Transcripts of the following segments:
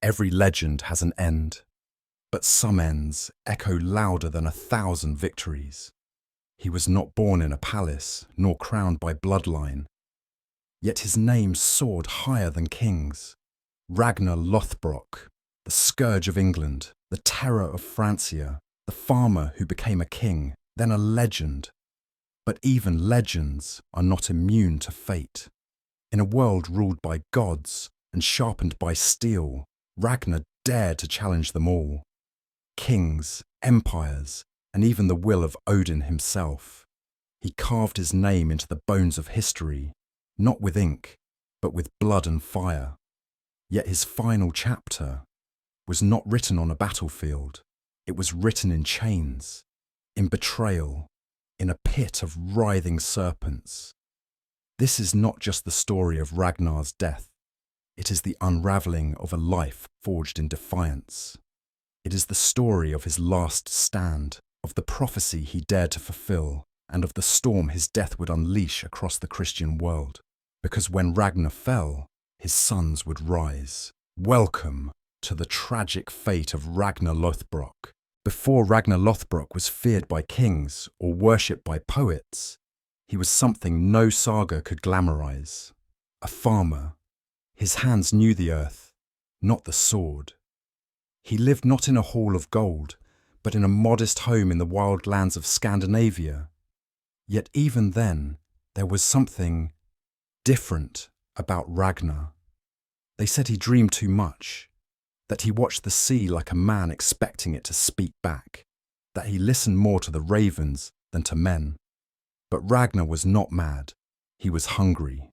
Every legend has an end, but some ends echo louder than 1,000 victories. He was not born in a palace, nor crowned by bloodline, yet his name soared higher than kings. Ragnar Lothbrok, the scourge of England, the terror of Francia, the farmer who became a king, then a legend. But even legends are not immune to fate. In a world ruled by gods and sharpened by steel, Ragnar dared to challenge them all. Kings, empires, and even the will of Odin himself. He carved his name into the bones of history, not with ink, but with blood and fire. Yet his final chapter was not written on a battlefield. It was written in chains, in betrayal, in a pit of writhing serpents. This is not just the story of Ragnar's death. It is the unravelling of a life forged in defiance. It is the story of his last stand, of the prophecy he dared to fulfill, and of the storm his death would unleash across the Christian world. Because when Ragnar fell, his sons would rise. Welcome to the tragic fate of Ragnar Lothbrok. Before Ragnar Lothbrok was feared by kings or worshipped by poets, he was something no saga could glamorize. A farmer. His hands knew the earth, not the sword. He lived not in a hall of gold, but in a modest home in the wild lands of Scandinavia. Yet even then, there was something different about Ragnar. They said he dreamed too much, that he watched the sea like a man expecting it to speak back, that he listened more to the ravens than to men. But Ragnar was not mad. He was hungry.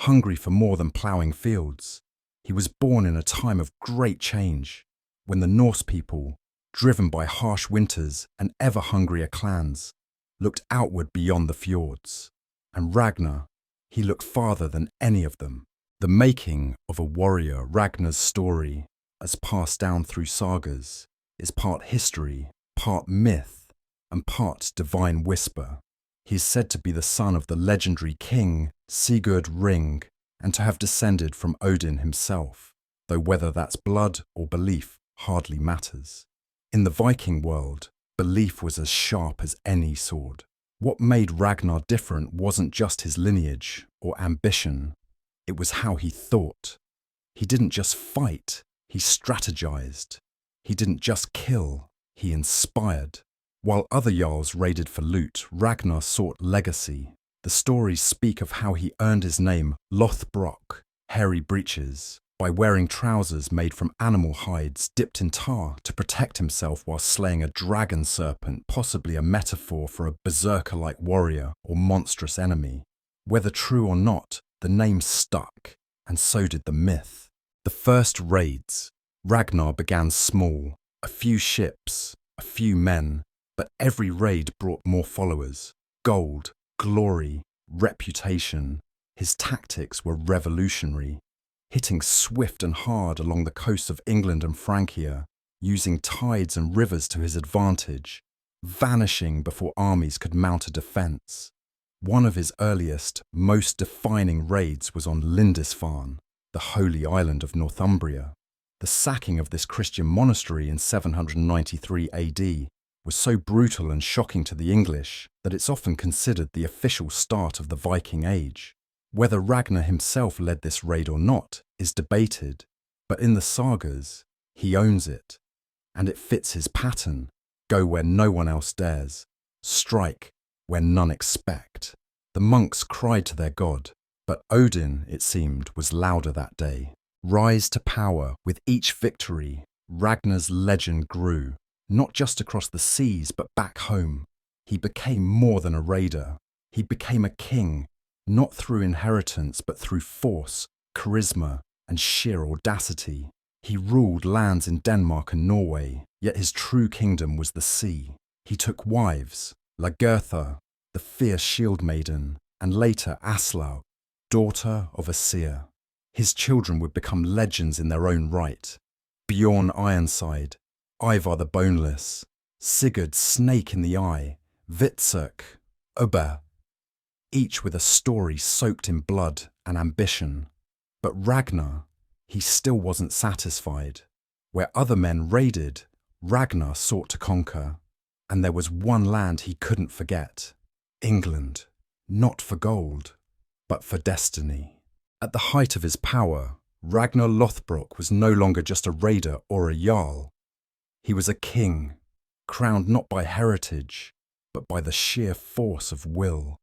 Hungry for more than ploughing fields. He was born in a time of great change, when the Norse people, driven by harsh winters and ever hungrier clans, looked outward beyond the fjords. And Ragnar, he looked farther than any of them. The making of a warrior, Ragnar's story, as passed down through sagas, is part history, part myth, and part divine whisper. He is said to be the son of the legendary king Sigurd Ring, and to have descended from Odin himself, though whether that's blood or belief hardly matters. In the Viking world, belief was as sharp as any sword. What made Ragnar different wasn't just his lineage or ambition, it was how he thought. He didn't just fight, he strategized. He didn't just kill, he inspired. While other jarls raided for loot, Ragnar sought legacy. The stories speak of how he earned his name Lothbrok, hairy breeches, by wearing trousers made from animal hides dipped in tar to protect himself while slaying a dragon serpent, possibly a metaphor for a berserker-like warrior or monstrous enemy. Whether true or not, the name stuck, and so did the myth. The first raids, Ragnar began small, a few ships, a few men, but every raid brought more followers, gold, glory, reputation. His tactics were revolutionary, hitting swift and hard along the coasts of England and Francia, using tides and rivers to his advantage, vanishing before armies could mount a defence. One of his earliest, most defining raids was on Lindisfarne, the holy island of Northumbria. The sacking of this Christian monastery in 793 AD was so brutal and shocking to the English that it's often considered the official start of the Viking Age. Whether Ragnar himself led this raid or not is debated, but in the sagas, he owns it, and it fits his pattern: go where no one else dares, strike where none expect. The monks cried to their god, but Odin, it seemed, was louder that day. Rise to power with each victory, Ragnar's legend grew, not just across the seas but back home. He became more than a raider. He became a king, not through inheritance but through force, charisma, and sheer audacity. He ruled lands in Denmark and Norway, yet his true kingdom was the sea. He took wives, Lagertha, the fierce shield maiden, and later Aslaug, daughter of a seer. His children would become legends in their own right. Bjorn Ironside, Ivar the Boneless, Sigurd Snake in the Eye, Hvitserk, Ubba, each with a story soaked in blood and ambition. But Ragnar, He still wasn't satisfied. Where other men raided, Ragnar sought to conquer. And there was one land he couldn't forget: England, not for gold, but for destiny. At the height of his power, Ragnar Lothbrok was no longer just a raider or a jarl. He was a king, crowned not by heritage, but by the sheer force of will.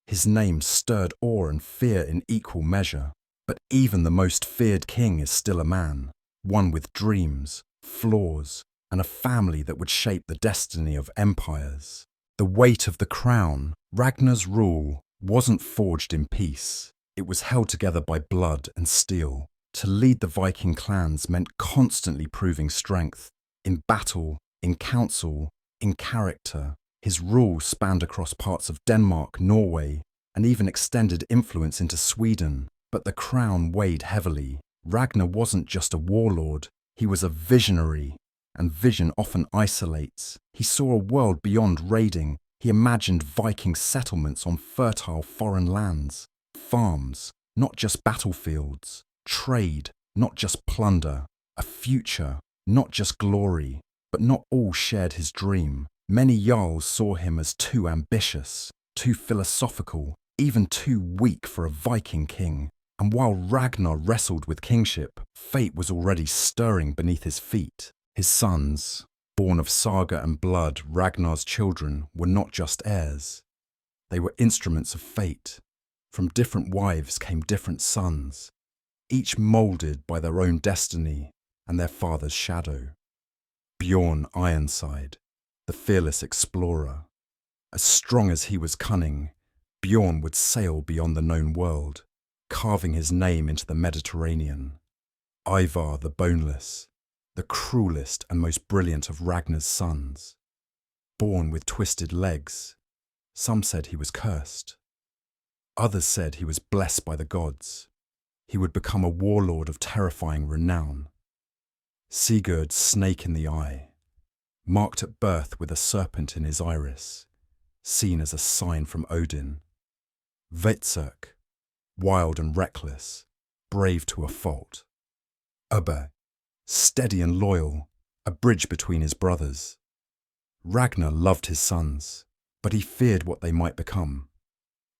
His name stirred awe and fear in equal measure. But even the most feared king is still a man, one with dreams, flaws, and a family that would shape the destiny of empires. The weight of the crown, Ragnar's rule, wasn't forged in peace. It was held together by blood and steel. To lead the Viking clans meant constantly proving strength, in battle, in council, in character. His rule spanned across parts of Denmark, Norway, and even extended influence into Sweden. But the crown weighed heavily. Ragnar wasn't just a warlord, he was a visionary, and vision often isolates. He saw a world beyond raiding. He imagined Viking settlements on fertile foreign lands, farms, not just battlefields, trade, not just plunder, a future, not just glory. But not all shared his dream. Many jarls saw him as too ambitious, too philosophical, even too weak for a Viking king. And while Ragnar wrestled with kingship, fate was already stirring beneath his feet. His sons, born of Saga and blood, Ragnar's children, were not just heirs. They were instruments of fate. From different wives came different sons, each moulded by their own destiny and their father's shadow. Bjorn Ironside, the fearless explorer. As strong as he was cunning, Bjorn would sail beyond the known world, carving his name into the Mediterranean. Ivar the Boneless, the cruelest and most brilliant of Ragnar's sons. Born with twisted legs, some said he was cursed. Others said he was blessed by the gods. He would become a warlord of terrifying renown. Sigurd's snake in the eye, marked at birth with a serpent in his iris, seen as a sign from Odin. Vetserk, wild and reckless, brave to a fault. Ubbe, steady and loyal, a bridge between his brothers. Ragnar loved his sons, but he feared what they might become.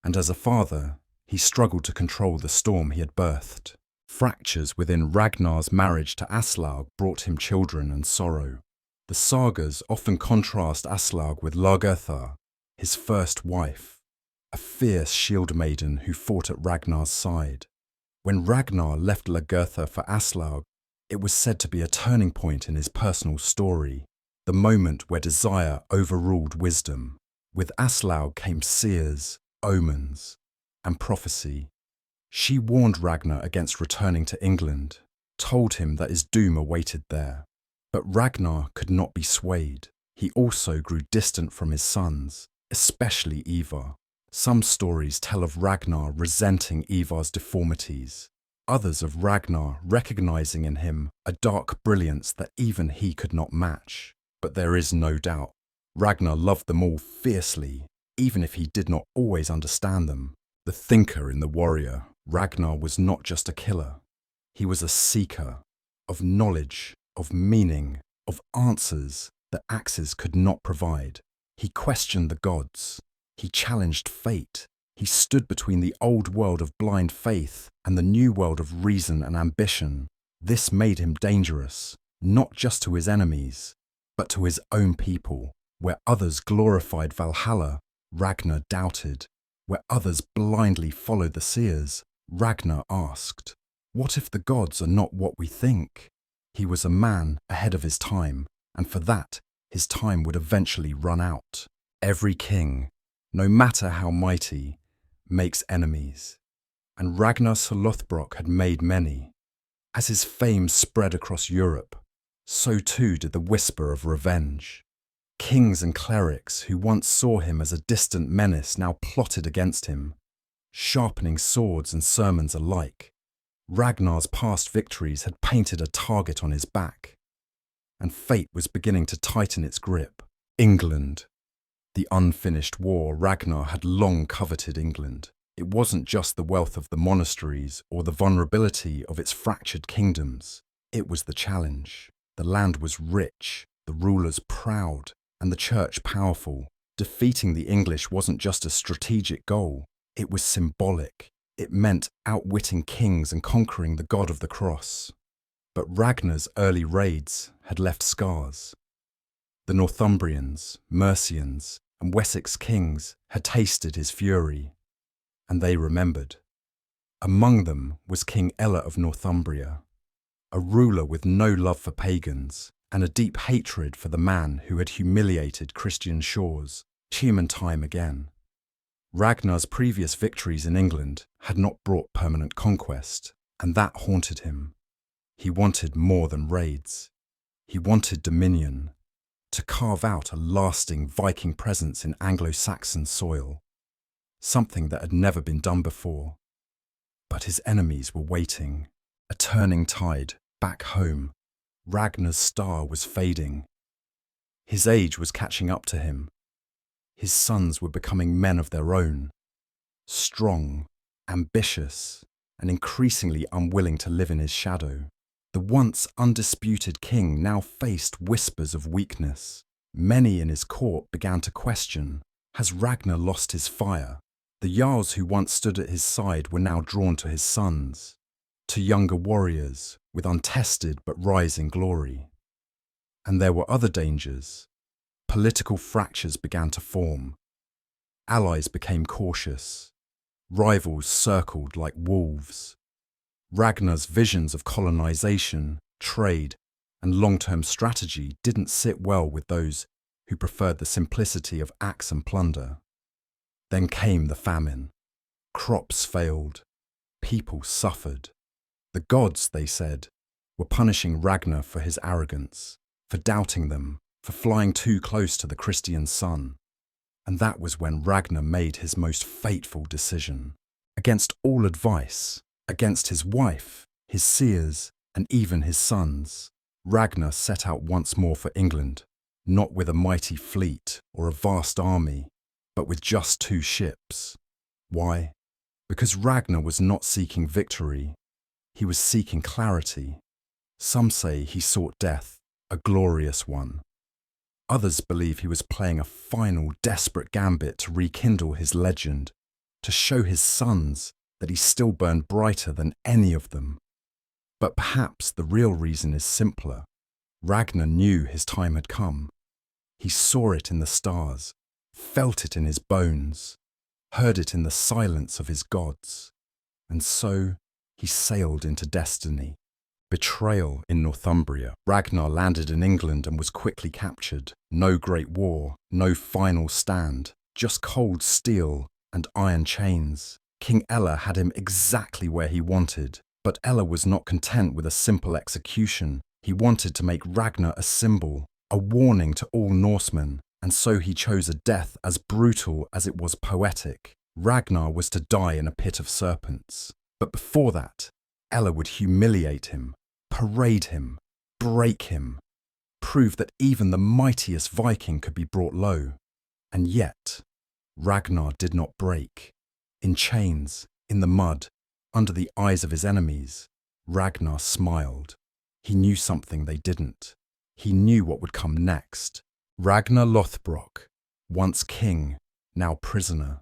And as a father, he struggled to control the storm he had birthed. Fractures within Ragnar's marriage to Aslaug brought him children and sorrow. The sagas often contrast Aslaug with Lagertha, his first wife, a fierce shield maiden who fought at Ragnar's side. When Ragnar left Lagertha for Aslaug, it was said to be a turning point in his personal story, the moment where desire overruled wisdom. With Aslaug came seers, omens, and prophecy. She warned Ragnar against returning to England, told him that his doom awaited there. But Ragnar could not be swayed. He also grew distant from his sons, especially Ivar. Some stories tell of Ragnar resenting Ivar's deformities, others of Ragnar recognizing in him a dark brilliance that even he could not match. But there is no doubt, Ragnar loved them all fiercely, even if he did not always understand them. The thinker in the warrior, Ragnar was not just a killer. He was a seeker of knowledge, of meaning, of answers that axes could not provide. He questioned the gods. He challenged fate. He stood between the old world of blind faith and the new world of reason and ambition. This made him dangerous, not just to his enemies, but to his own people. Where others glorified Valhalla, Ragnar doubted. Where others blindly followed the seers, Ragnar asked, "What if the gods are not what we think?" He was a man ahead of his time, and for that, his time would eventually run out. Every king, no matter how mighty, makes enemies, and Ragnar Lothbrok had made many. As his fame spread across Europe, so too did the whisper of revenge. Kings and clerics who once saw him as a distant menace now plotted against him, sharpening swords and sermons alike. Ragnar's past victories had painted a target on his back, and fate was beginning to tighten its grip. England. The unfinished war. Ragnar had long coveted England. It wasn't just the wealth of the monasteries or the vulnerability of its fractured kingdoms. It was the challenge. The land was rich, the rulers proud, and the church powerful. Defeating the English wasn't just a strategic goal, it was symbolic. It meant outwitting kings and conquering the god of the cross. But Ragnar's early raids had left scars. The Northumbrians, Mercians, and Wessex kings had tasted his fury, and they remembered. Among them was King Ella of Northumbria, a ruler with no love for pagans and a deep hatred for the man who had humiliated Christian shores time and time again. Ragnar's previous victories in England had not brought permanent conquest, and that haunted him. He wanted more than raids. He wanted dominion, to carve out a lasting Viking presence in Anglo-Saxon soil, something that had never been done before. But his enemies were waiting, a turning tide back home. Ragnar's star was fading. His age was catching up to him. His sons were becoming men of their own, strong, ambitious, and increasingly unwilling to live in his shadow. The once undisputed king now faced whispers of weakness. Many in his court began to question, has Ragnar lost his fire? The jarls who once stood at his side were now drawn to his sons, to younger warriors with untested but rising glory. And there were other dangers. Political fractures began to form. Allies became cautious. Rivals circled like wolves. Ragnar's visions of colonization, trade, and long-term strategy didn't sit well with those who preferred the simplicity of axe and plunder. Then came the famine. Crops failed. People suffered. The gods, they said, were punishing Ragnar for his arrogance, for doubting them, for flying too close to the Christian sun. And that was when Ragnar made his most fateful decision. Against all advice, against his wife, his seers, and even his sons, Ragnar set out once more for England, not with a mighty fleet or a vast army, but with just 2 ships. Why? Because Ragnar was not seeking victory, he was seeking clarity. Some say he sought death, a glorious one. Others believe he was playing a final, desperate gambit to rekindle his legend, to show his sons that he still burned brighter than any of them. But perhaps the real reason is simpler. Ragnar knew his time had come. He saw it in the stars, felt it in his bones, heard it in the silence of his gods. And so he sailed into destiny. Betrayal in Northumbria. Ragnar landed in England and was quickly captured. No great war, no final stand, just cold steel and iron chains. King Ella had him exactly where he wanted, but Ella was not content with a simple execution. He wanted to make Ragnar a symbol, a warning to all Norsemen, and so he chose a death as brutal as it was poetic. Ragnar was to die in a pit of serpents. But before that, Ella would humiliate him, parade him, break him, prove that even the mightiest Viking could be brought low. And yet, Ragnar did not break. In chains, in the mud, under the eyes of his enemies, Ragnar smiled. He knew something they didn't. He knew what would come next. Ragnar Lothbrok, once king, now prisoner.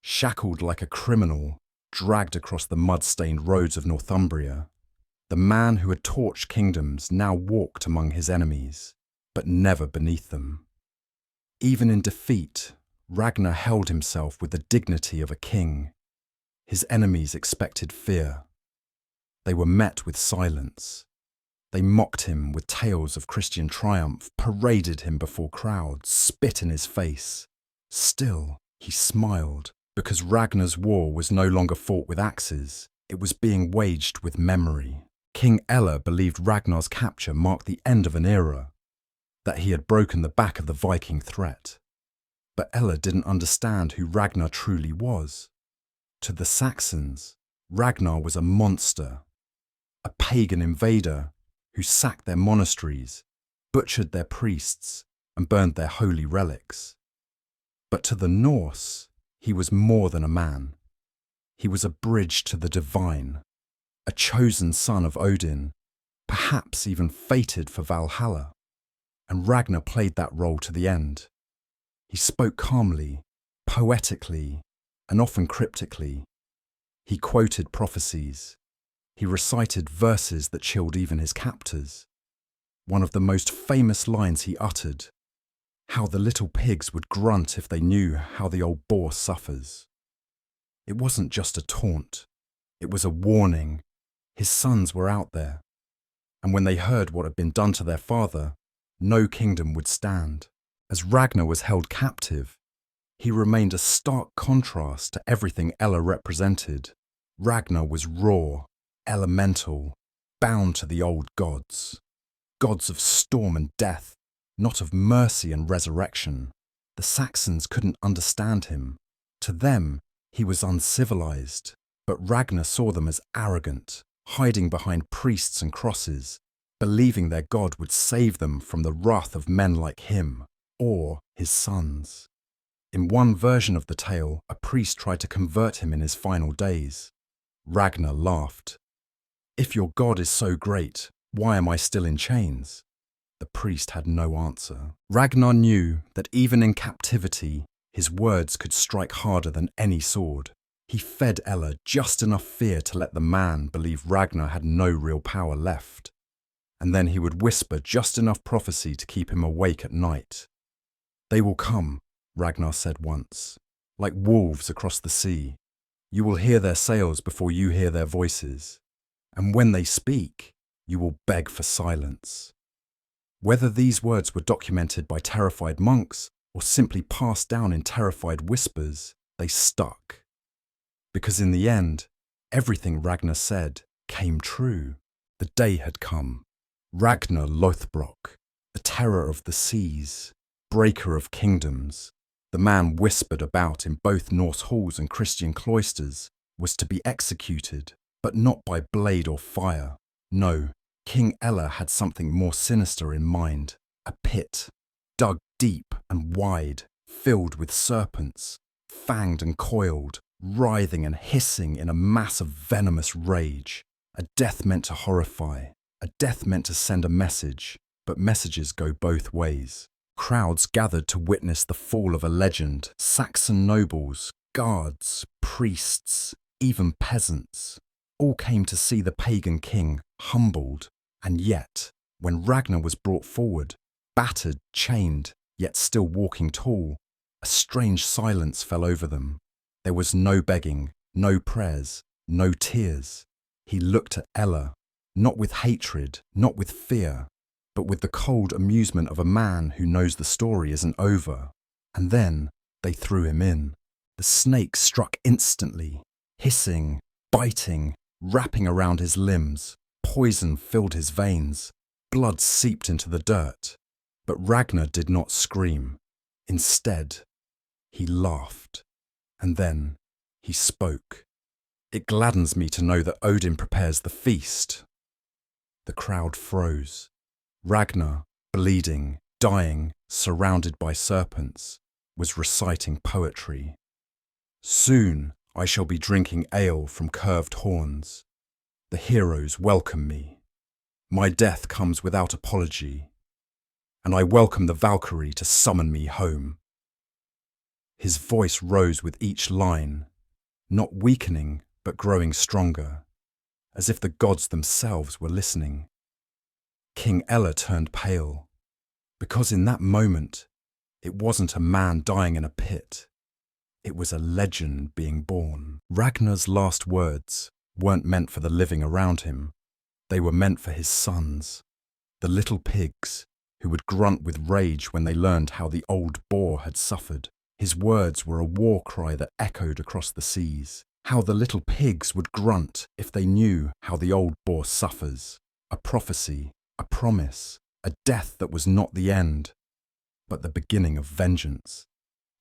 Shackled like a criminal, dragged across the mud-stained roads of Northumbria, the man who had torched kingdoms now walked among his enemies, but never beneath them. Even in defeat, Ragnar held himself with the dignity of a king. His enemies expected fear. They were met with silence. They mocked him with tales of Christian triumph, paraded him before crowds, spit in his face. Still, he smiled, because Ragnar's war was no longer fought with axes. It was being waged with memory. King Ella believed Ragnar's capture marked the end of an era, that he had broken the back of the Viking threat. But Ella didn't understand who Ragnar truly was. To the Saxons, Ragnar was a monster, a pagan invader who sacked their monasteries, butchered their priests, and burned their holy relics. But to the Norse, he was more than a man. He was a bridge to the divine, a chosen son of Odin, perhaps even fated for Valhalla. And Ragnar played that role to the end. He spoke calmly, poetically, and often cryptically. He quoted prophecies. He recited verses that chilled even his captors. One of the most famous lines he uttered, "How the little pigs would grunt if they knew how the old boar suffers." It wasn't just a taunt. It was a warning. His sons were out there. And when they heard what had been done to their father, no kingdom would stand. As Ragnar was held captive, he remained a stark contrast to everything Ella represented. Ragnar was raw, elemental, bound to the old gods. Gods of storm and death, not of mercy and resurrection. The Saxons couldn't understand him. To them, he was uncivilized, but Ragnar saw them as arrogant, hiding behind priests and crosses, believing their god would save them from the wrath of men like him, or his sons. In one version of the tale, a priest tried to convert him in his final days. Ragnar laughed. "If your god is so great, why am I still in chains?" The priest had no answer. Ragnar knew that even in captivity, his words could strike harder than any sword. He fed Ella just enough fear to let the man believe Ragnar had no real power left. And then he would whisper just enough prophecy to keep him awake at night. "They will come," Ragnar said once, "like wolves across the sea. You will hear their sails before you hear their voices. And when they speak, you will beg for silence." Whether these words were documented by terrified monks or simply passed down in terrified whispers, they stuck. Because in the end, everything Ragnar said came true. The day had come. Ragnar Lothbrok, the terror of the seas, breaker of kingdoms, the man whispered about in both Norse halls and Christian cloisters, was to be executed, but not by blade or fire. No, King Ella had something more sinister in mind, a pit, dug deep and wide, filled with serpents, fanged and coiled, writhing and hissing in a mass of venomous rage. A death meant to horrify, a death meant to send a message, but messages go both ways. Crowds gathered to witness the fall of a legend. Saxon nobles, guards, priests, even peasants, all came to see the pagan king humbled. And yet, when Ragnar was brought forward, battered, chained, yet still walking tall, a strange silence fell over them. There was no begging, no prayers, no tears. He looked at Ella, not with hatred, not with fear, but with the cold amusement of a man who knows the story isn't over. And then they threw him in. The snake struck instantly, hissing, biting, wrapping around his limbs. Poison filled his veins. Blood seeped into the dirt. But Ragnar did not scream. Instead, he laughed. And then he spoke. "It gladdens me to know that Odin prepares the feast." The crowd froze. Ragnar, bleeding, dying, surrounded by serpents, was reciting poetry. "Soon I shall be drinking ale from curved horns. The heroes welcome me. My death comes without apology, and I welcome the Valkyrie to summon me home." His voice rose with each line, not weakening but growing stronger, as if the gods themselves were listening. King Ella turned pale, because in that moment, it wasn't a man dying in a pit. It was a legend being born. Ragnar's last words weren't meant for the living around him. They were meant for his sons, the little pigs who would grunt with rage when they learned how the old boar had suffered. His words were a war cry that echoed across the seas. How the little pigs would grunt if they knew how the old boar suffers. A prophecy, a promise, a death that was not the end, but the beginning of vengeance.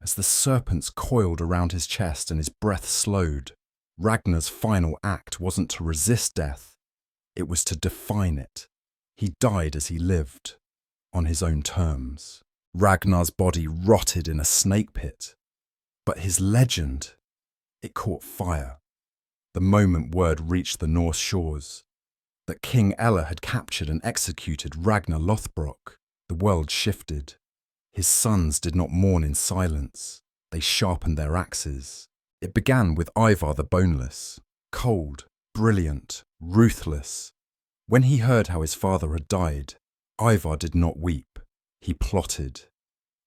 As the serpents coiled around his chest and his breath slowed, Ragnar's final act wasn't to resist death, it was to define it. He died as he lived, on his own terms. Ragnar's body rotted in a snake pit, but his legend, it caught fire. The moment word reached the Norse shores that King Ella had captured and executed Ragnar Lothbrok, the world shifted. His sons did not mourn in silence. They sharpened their axes. It began with Ivar the Boneless, cold, brilliant, ruthless. When he heard how his father had died, Ivar did not weep. He plotted.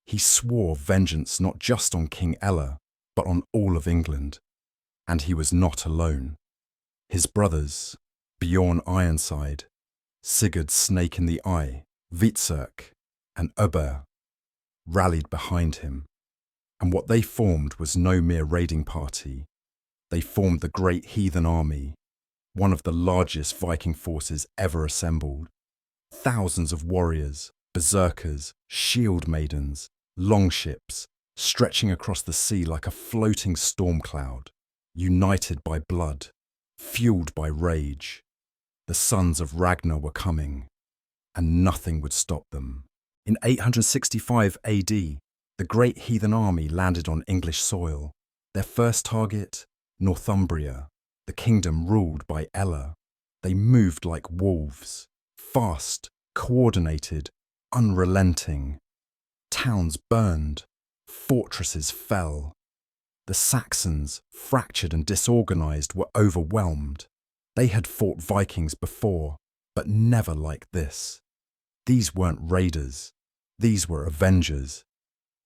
He swore vengeance not just on King Ella, but on all of England. And he was not alone. His brothers, Bjorn Ironside, Sigurd Snake in the Eye, Hvitserk, and Ubber, rallied behind him. And what they formed was no mere raiding party. They formed the great heathen army, one of the largest Viking forces ever assembled. Thousands of warriors, berserkers, shield maidens, longships, stretching across the sea like a floating storm cloud, united by blood, fueled by rage. The sons of Ragnar were coming, and nothing would stop them. In 865 AD, the great heathen army landed on English soil. Their first target, Northumbria, the kingdom ruled by Ella. They moved like wolves, fast, coordinated, unrelenting. Towns burned, fortresses fell. The Saxons, fractured and disorganized, were overwhelmed. They had fought Vikings before, but never like this. These weren't raiders. These were avengers.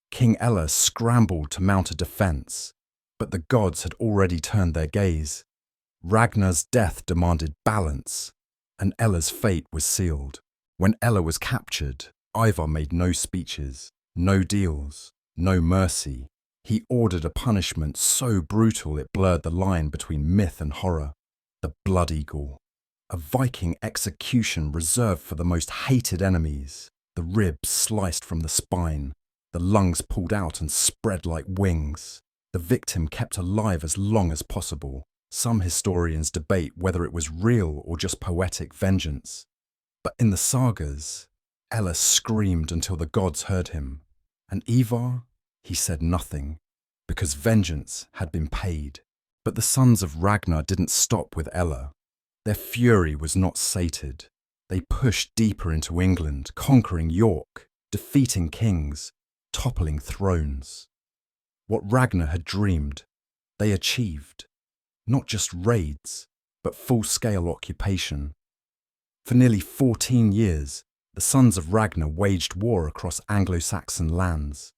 King Ella scrambled to mount a defense, but the gods had already turned their gaze. Ragnar's death demanded balance, and Ella's fate was sealed. When Ella was captured, Ivar made no speeches, no deals, no mercy. He ordered a punishment so brutal it blurred the line between myth and horror. The Blood Eagle, a Viking execution reserved for the most hated enemies. The ribs sliced from the spine, the lungs pulled out and spread like wings. The victim kept alive as long as possible. Some historians debate whether it was real or just poetic vengeance. But in the sagas, Ella screamed until the gods heard him. And Ivar, he said nothing, because vengeance had been paid. But the sons of Ragnar didn't stop with Ella. Their fury was not sated. They pushed deeper into England, conquering York, defeating kings, toppling thrones. What Ragnar had dreamed, they achieved. Not just raids, but full-scale occupation. For nearly 14 years, the sons of Ragnar waged war across Anglo-Saxon lands.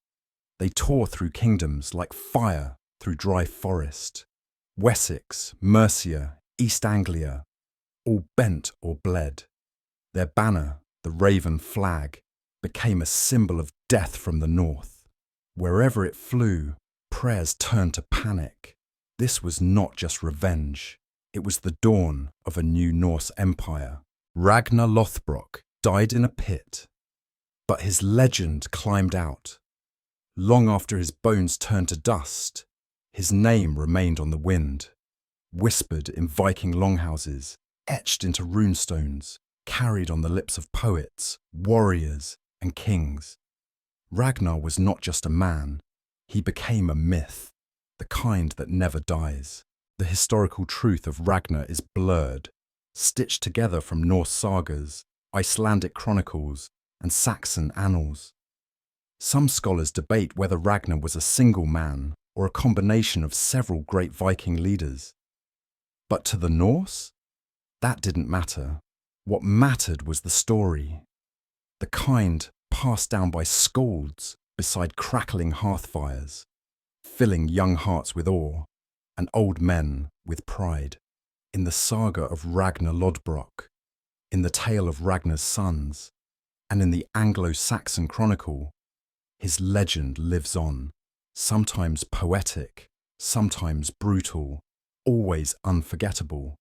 They tore through kingdoms like fire through dry forest. Wessex, Mercia, East Anglia, all bent or bled. Their banner, the raven flag, became a symbol of death from the north. Wherever it flew, prayers turned to panic. This was not just revenge. It was the dawn of a new Norse empire. Ragnar Lothbrok died in a pit, but his legend climbed out. Long after his bones turned to dust, his name remained on the wind, whispered in Viking longhouses, etched into runestones, carried on the lips of poets, warriors, and kings. Ragnar was not just a man, he became a myth, the kind that never dies. The historical truth of Ragnar is blurred, stitched together from Norse sagas, Icelandic chronicles, and Saxon annals. Some scholars debate whether Ragnar was a single man or a combination of several great Viking leaders. But to the Norse, that didn't matter. What mattered was the story, the kind passed down by skalds beside crackling hearth fires, filling young hearts with awe and old men with pride. In the saga of Ragnar Lothbrok, in the tale of Ragnar's sons, and in the Anglo-Saxon chronicle, his legend lives on, sometimes poetic, sometimes brutal, always unforgettable.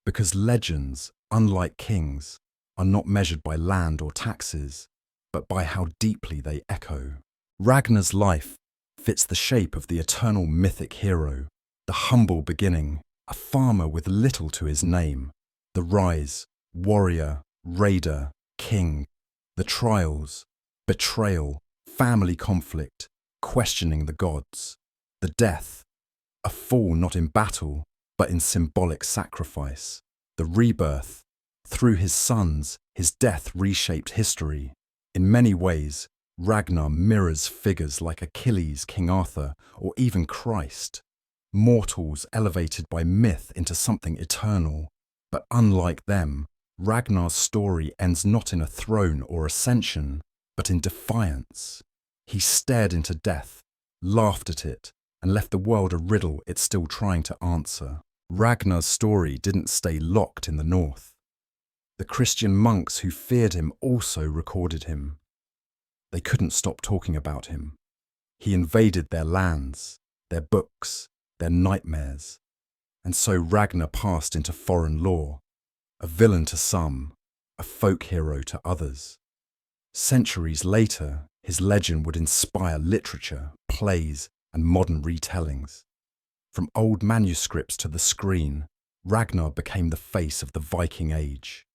Because legends, unlike kings, are not measured by land or taxes, but by how deeply they echo. Ragnar's life fits the shape of the eternal mythic hero, the humble beginning, a farmer with little to his name, the rise, warrior, raider, king, the trials, betrayal, family conflict, questioning the gods, the death, a fall not in battle, but in symbolic sacrifice. The rebirth, through his sons, his death reshaped history. In many ways, Ragnar mirrors figures like Achilles, King Arthur, or even Christ. Mortals elevated by myth into something eternal. But unlike them, Ragnar's story ends not in a throne or ascension, but in defiance. He stared into death, laughed at it, and left the world a riddle it's still trying to answer. Ragnar's story didn't stay locked in the north. The Christian monks who feared him also recorded him. They couldn't stop talking about him. He invaded their lands, their books, their nightmares. And so Ragnar passed into foreign lore, a villain to some, a folk hero to others. Centuries later, his legend would inspire literature, plays, and modern retellings. From old manuscripts to the screen, Ragnar became the face of the Viking Age.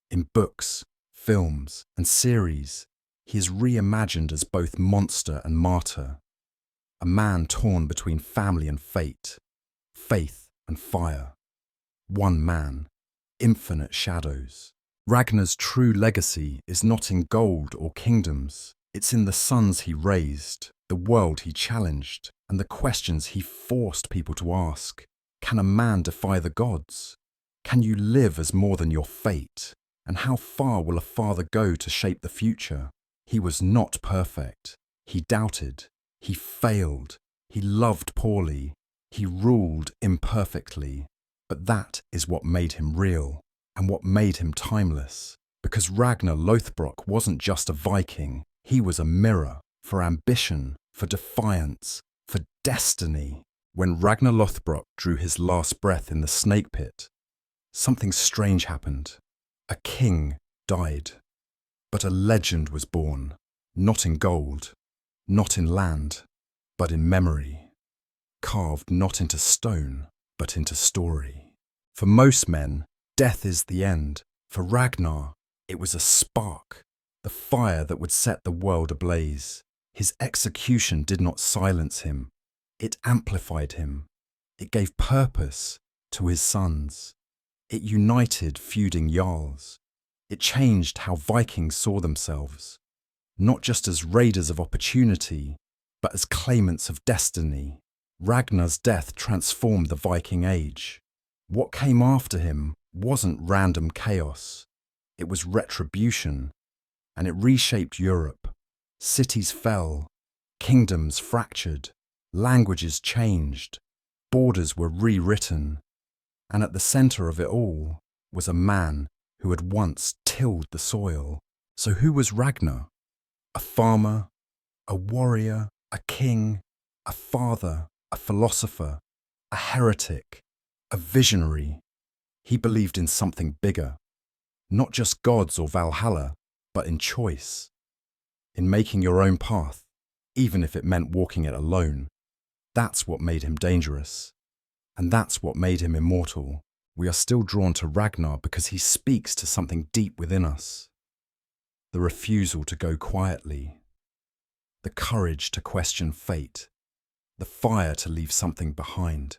In books, films, and series, he is reimagined as both monster and martyr, a man torn between family and fate, faith and fire. One man, infinite shadows. Ragnar's true legacy is not in gold or kingdoms. It's in the sons he raised, the world he challenged, and the questions he forced people to ask. Can a man defy the gods? Can you live as more than your fate? And how far will a father go to shape the future? He was not perfect. He doubted. He failed. He loved poorly. He ruled imperfectly. But that is what made him real, and what made him timeless. Because Ragnar Lothbrok wasn't just a Viking. He was a mirror for ambition, for defiance, for destiny. When Ragnar Lothbrok drew his last breath in the snake pit, something strange happened. A king died, but a legend was born, not in gold, not in land, but in memory, carved not into stone, but into story. For most men, death is the end. For Ragnar, it was a spark, the fire that would set the world ablaze. His execution did not silence him. It amplified him. It gave purpose to his sons. It united feuding jarls. It changed how Vikings saw themselves, not just as raiders of opportunity, but as claimants of destiny. Ragnar's death transformed the Viking Age. What came after him wasn't random chaos. It was retribution, and it reshaped Europe. Cities fell, kingdoms fractured, languages changed, borders were rewritten, and at the center of it all was a man who had once tilled the soil. So who was Ragnar? A farmer, a warrior, a king, a father, a philosopher, a heretic, a visionary. He believed in something bigger, not just gods or Valhalla, but in choice, in making your own path, even if it meant walking it alone. That's what made him dangerous, and that's what made him immortal. We are still drawn to Ragnar because he speaks to something deep within us. The refusal to go quietly, the courage to question fate, the fire to leave something behind.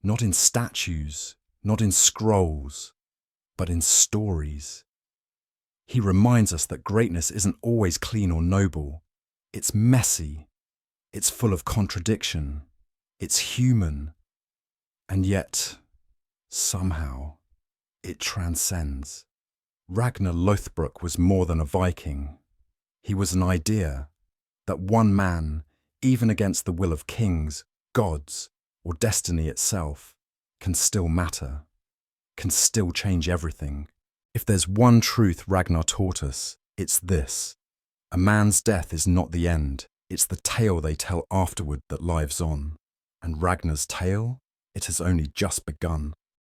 Not in statues, not in scrolls, but in stories. He reminds us that greatness isn't always clean or noble. It's messy, it's full of contradiction, it's human, and yet, somehow, it transcends. Ragnar Lothbrok was more than a Viking. He was an idea that one man, even against the will of kings, gods, or destiny itself, can still matter, can still change everything. If there's one truth Ragnar taught us, it's this. A man's death is not the end. It's the tale they tell afterward that lives on. And Ragnar's tale? It has only just begun.